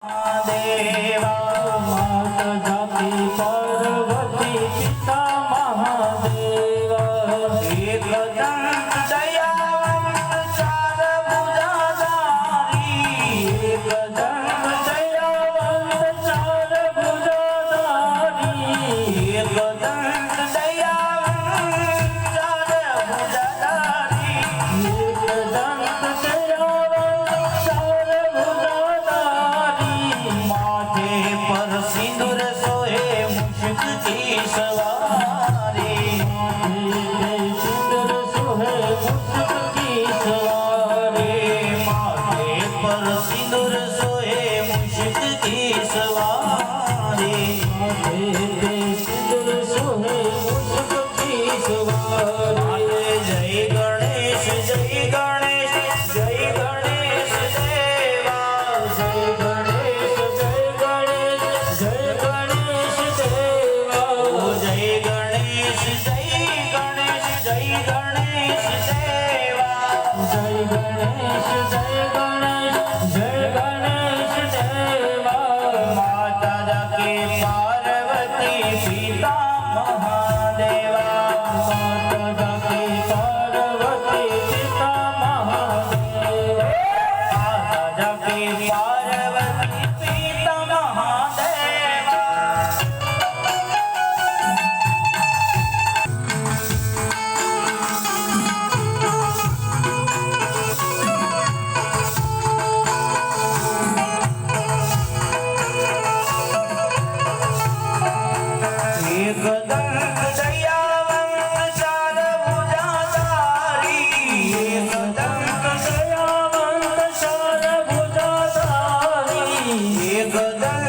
देवा मात जाति पार्वती पिता महादेवा एक दंत दयावंत चार भुजाधारी एक दंत दयावंत चार भुजाधारी एक दंत दयावंत चार भुजाधारी एक दंत दयावंत चार भुजाधारी माथे पर सिंदूर सोहे मुश्क की सवारी माथे सिंदूर सोहे मुश्क की सवारी माथे पर सिंदूर सोहे मुश्क की सवारी माथे पे सिंदूर सोहे मुश्क की सवारी जय गणेश जय गणेश जय गणेश देवा जय गणेश जय गणेश जय गणेश देवा जय गणेश जय गणेश जय गणेश देवा जय गणेश जय गणेश जय गणेश देवा माता जाके पार्वती पिता महादेवा माता जाके पार्वती पिता महादेवा माता जाके पार्वती पिता महादेवा एक दंत दयावंत चार भुजाधारी एक दंत दयावंत चार भुजाधारी एक दंत